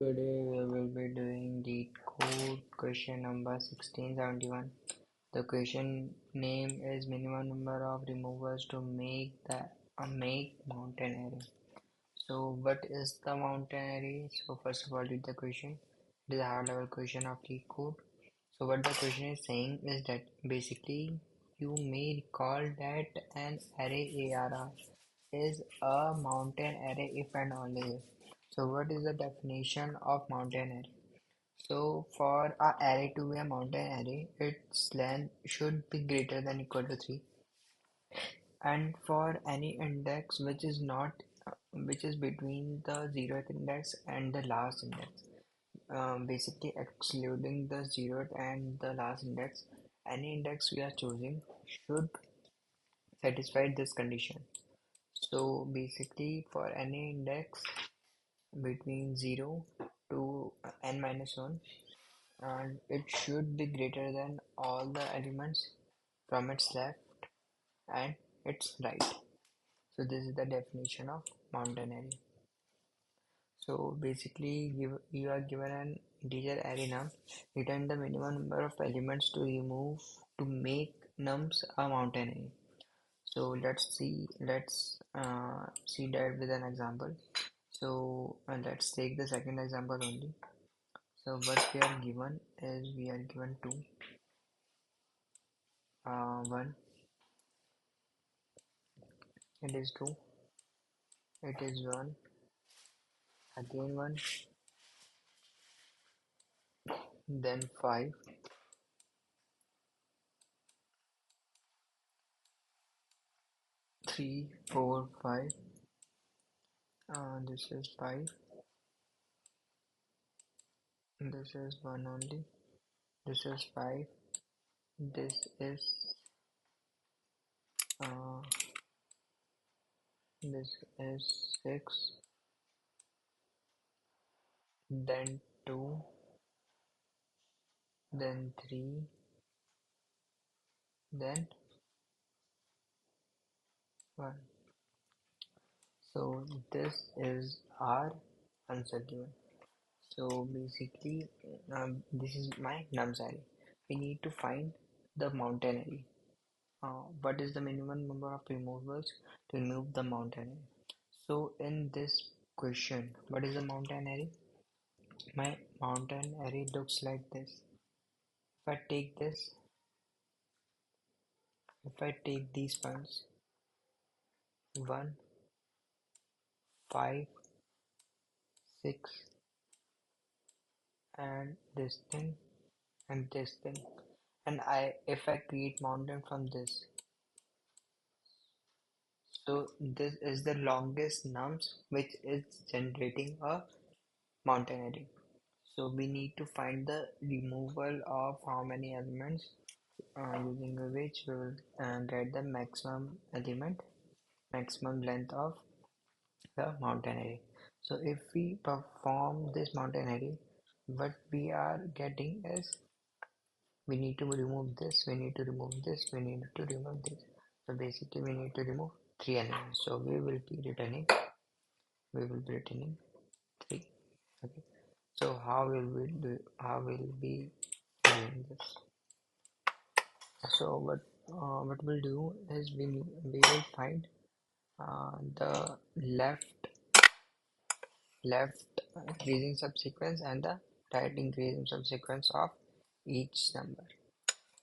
Today we will be doing the code question number 1671. The question name is minimum number of removers to make the make mountain array. So what is the mountain array? So first of all read the question. It is a high level question of Leetcode. So what the question is saying is that basically you may recall that an array ARR is a mountain array if and only if. So what is the definition of mountain array? So for a array to be a mountain array, its length should be greater than equal to 3, and for any index which is between the 0th index and the last index, basically excluding the 0th and the last index, any index we are choosing should satisfy this condition. So basically for any index between 0 to n minus 1, and it should be greater than all the elements from its left and its right. So this is the definition of mountain array. So basically you are given an integer array num, return the minimum number of elements to remove to make nums a mountain array. So let's see that with an example. So let's take the second example only. So what we are given is we are given 2, 1, it is 2, it is 1, again 1, then 5, 3, 4, 5, this is 5, this is 1 only, this is 5, this is uh, this is 6, then 2, then 3, then 1. So this is our answer given. So basically this is my nums array. We need to find the mountain array. What is the minimum number of removals to remove the mountain array? So in this question, what is the mountain array? My mountain array looks like this. If I take this, if I take these points, 1, 5, 6, and this thing, and this thing, and if I create mountain from this, so this is the longest nums which is generating a mountain array. So we need to find the removal of how many elements, using which we will get the maximum length of the mountain array. So if we perform this mountain array, what we are getting is we need to remove this, we need to remove this, we need to remove this. So basically we need to remove 3 elements. So we will be returning 3. Okay. So how will we be doing this? So what we'll do is we will find the left increasing subsequence and the right increasing subsequence of each number.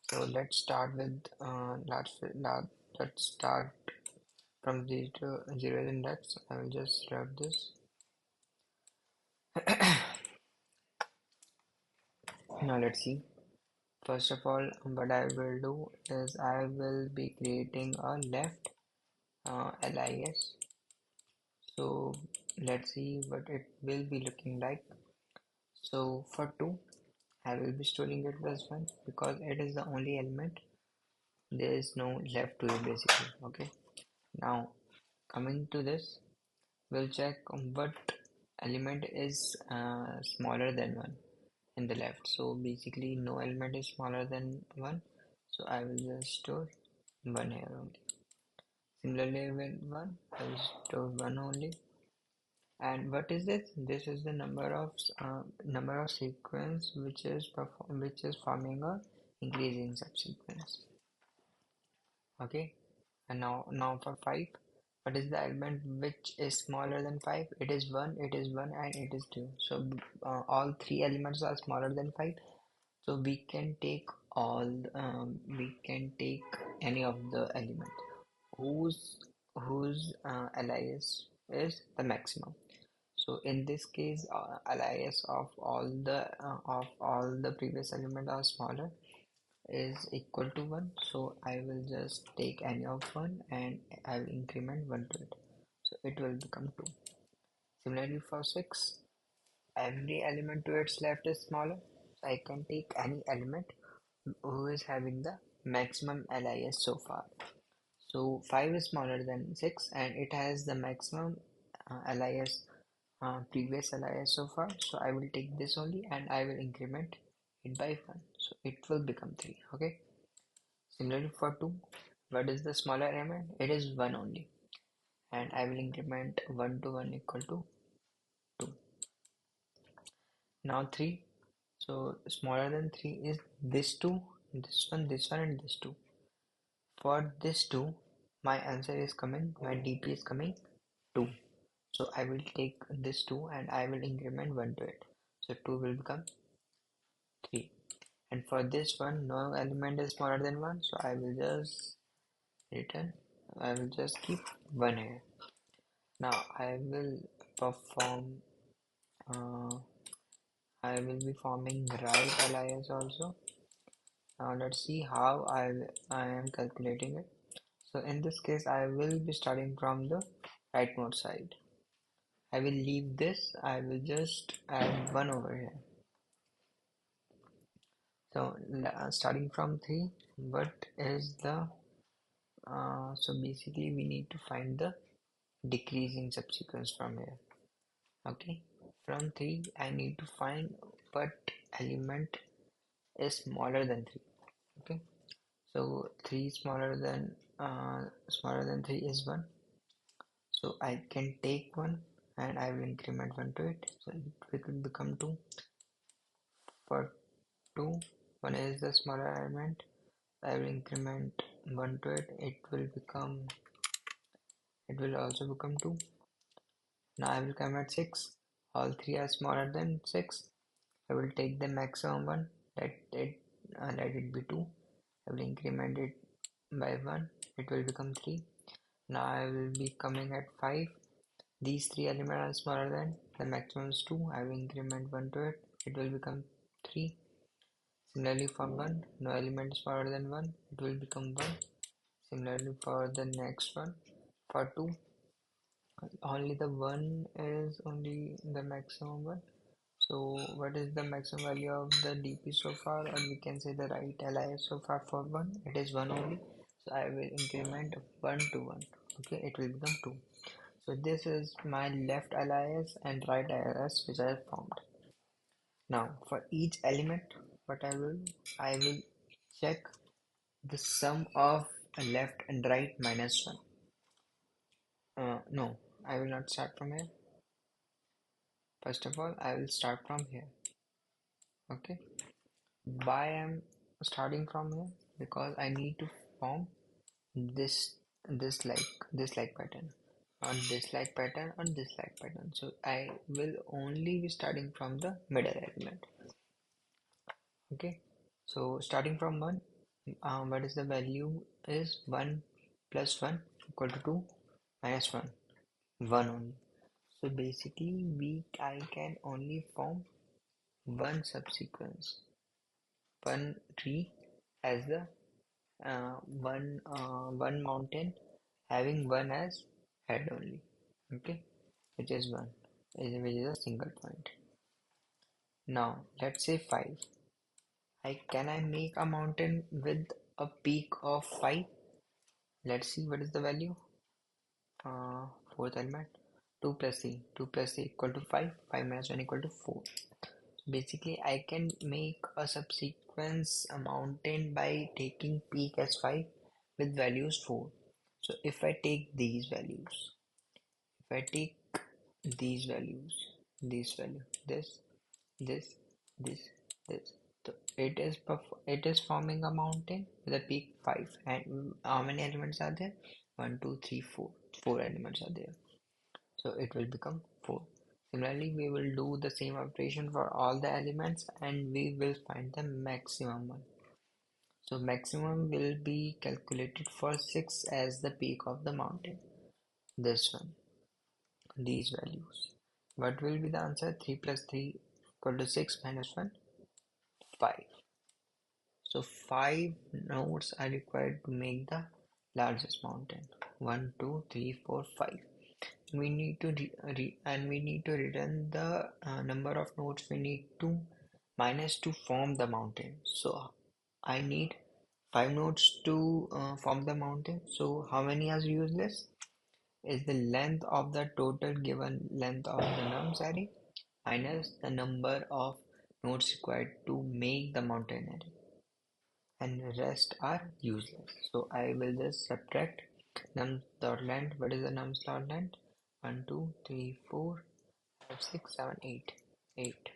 So let's start with let's start from the 0 index. I will just grab this. Now let's see. First of all, what I will do is I will be creating a left LIS. So let's see what it will be looking like. So for 2, I will be storing it as 1 because it is the only element. There is no left to it basically. Okay. Now coming to this, we'll check what element is smaller than 1 in the left. So basically no element is smaller than 1, so I will just store 1 here only. Similarly with 1, I will store 1 only, And what is this? This is the number of sequence which is forming a increasing subsequence. Okay, and now for 5, what is the element which is smaller than 5? It is 1, it is 1, and it is 2. So all three elements are smaller than 5. So we can take we can take any of the elements whose LIS is the maximum. So in this case, LIS of all the previous element are smaller is equal to 1. So I will just take any of 1 and I will increment 1 to it. So it will become 2. Similarly for 6, every element to its left is smaller. So I can take any element who is having the maximum LIS so far. So 5 is smaller than 6 and it has the maximum LIS previous LIS so far. So I will take this only and I will increment it by 1. So it will become 3. Okay. Similarly for 2, what is the smaller element? It is 1 only. And I will increment 1 to 1 equal to 2. Now 3. So smaller than 3 is this 2, this one, and this 2. For this 2, my answer is coming, my DP is coming 2. So I will take this 2 and I will increment 1 to it. So 2 will become 3. And for this one, no element is smaller than 1. So I will just keep 1 here. Now uh, I will be forming right alliance also. Now let's see how I am calculating it. So in this case, I will be starting from the rightmost side. I will leave this. I will just add 1 over here. So starting from 3, what is the so basically we need to find the decreasing subsequence from here. Okay, from 3 I need to find what element is smaller than 3. Okay, so 3 smaller than 3 is 1. So I can take 1 and I will increment 1 to it. So it will become 2. For 2, 1 is the smaller element. I will increment 1 to it. It will also become 2. Now I will come at 6. All three are smaller than 6. I will take the maximum one. Let it be 2. I will increment it by 1. It will become 3. Now I will be coming at 5. These three elements are smaller than the maximum is 2. I will increment 1 to it. It will become 3. Similarly for 1, no element is smaller than 1. It will become 1. Similarly for the next one, for 2, only the 1 is only the maximum one. So what is the maximum value of the DP so far, or we can say the right LIS so far for 1? It is 1 only. So I will increment 1 to 1. Okay, it will become 2. So this is my left LIS and right LIS which I have formed. Now for each element, what I will check the sum of left and right minus 1. No, I will not start from here. First of all, I will start from here. Okay. Why I'm starting from here? Because I need to form this this like pattern on this like pattern on this like pattern. So I will only be starting from the middle element. Okay. So starting from 1, what is the value is 1 plus 1 equal to 2 minus 1, 1 only. So basically I can only form one subsequence, one tree as the one mountain having 1 as head only. Okay, which is 1, which is a single point. Now let's say 5. Can I make a mountain with a peak of 5? Let's see what is the value. Fourth element, 2 plus c. 2 plus c equal to 5. 5 minus 1 equal to 4. Basically I can make a subsequence a mountain by taking peak as 5 with values 4. So if I take these values, if I take these values, this value, this, this, this. So it is forming a mountain with a peak 5. And how many elements are there? 1, 2, 3, 4. 4 elements are there. So it will become 4. Similarly, we will do the same operation for all the elements and we will find the maximum one. So maximum will be calculated for 6 as the peak of the mountain. This one, these values. What will be the answer? 3 plus 3 equal to 6 minus 1, 5. So 5 nodes are required to make the largest mountain. 1, 2, 3, 4, 5. We need to we need to return the number of nodes we need to minus to form the mountain. So I need 5 nodes to form the mountain. So how many are useless? Is the length of the total given length of the nums array minus the number of nodes required to make the mountain array, and the rest are useless. So I will just subtract nums dot length. What is the nums dot length? 1, 2, 3, 4, 5, 6, 7, 8. 8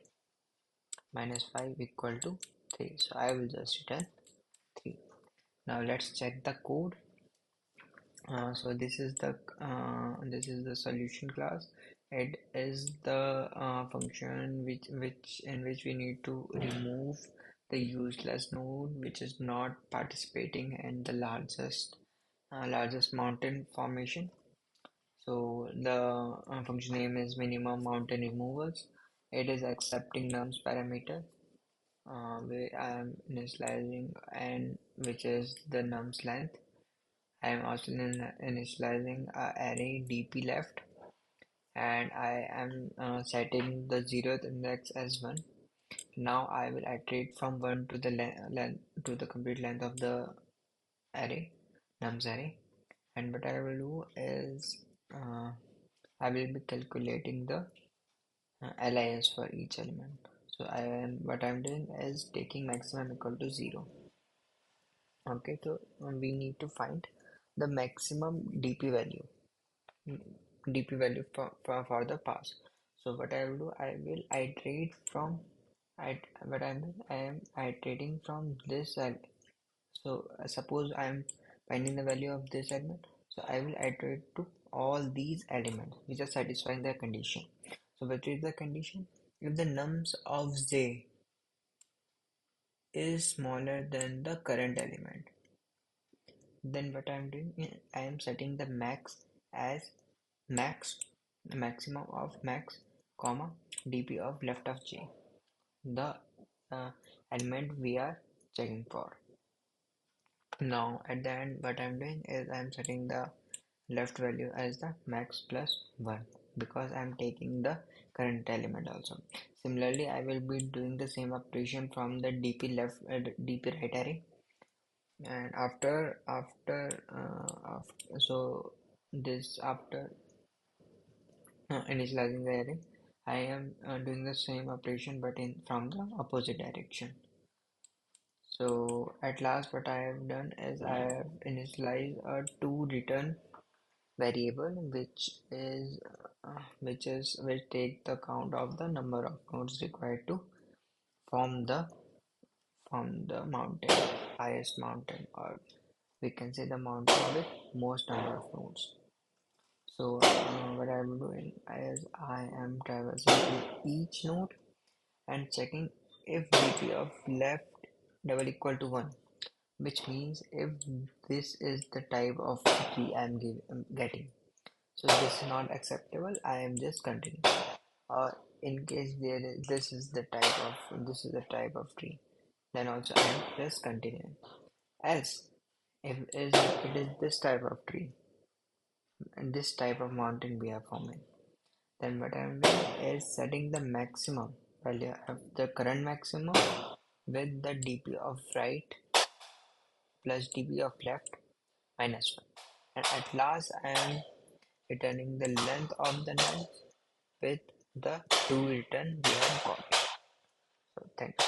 minus 5 equal to 3. So I will just return 3. Now let's check the code. So this is the solution class. It is the function which we need to remove the useless node which is not participating in the largest mountain formation. So the function name is minimum mountain removals. It is accepting nums parameter where I am initializing and which is the nums length. I am also initializing array dp left, and I am setting the 0th index as 1. Now I will iterate from 1 to the length to the complete length of the array, nums array. And what I will do is I will be calculating the LIS for each element. So what I'm doing is taking maximum equal to 0. Okay, so we need to find the maximum DP value for the pass. So what I will do, I will iterate from what I am iterating from this element. So suppose I am finding the value of this element, so I will iterate to all these elements which are satisfying the condition. So what is the condition? If the nums of z is smaller than the current element, then what I am doing, I am setting the max as maximum of max, comma dp of left of j, the uh, element we are checking for. Now at the end, what I'm doing is I'm setting the left value as the max plus 1 because I'm taking the current element also. Similarly, I will be doing the same operation from the dp right array, and so this after initializing the array, I am doing the same operation but in from the opposite direction. So at last what I have done is I have initialized a to return variable which take the count of the number of nodes required to form the mountain, highest mountain, or we can say the mountain with most number of nodes. So what I am doing is I am traversing to each node and checking if dp of left double equal to 1, which means if this is the type of tree I am getting. So this is not acceptable, I am just continuing. Or in case this is the type of tree, then also I am just continuing. Else, if it is this type of tree and this type of mountain we are forming, then what I am doing is setting the maximum value of the current maximum with the dp of right plus dp of left minus 1. And at last I am returning the length of the null with the to return we have got. So thanks.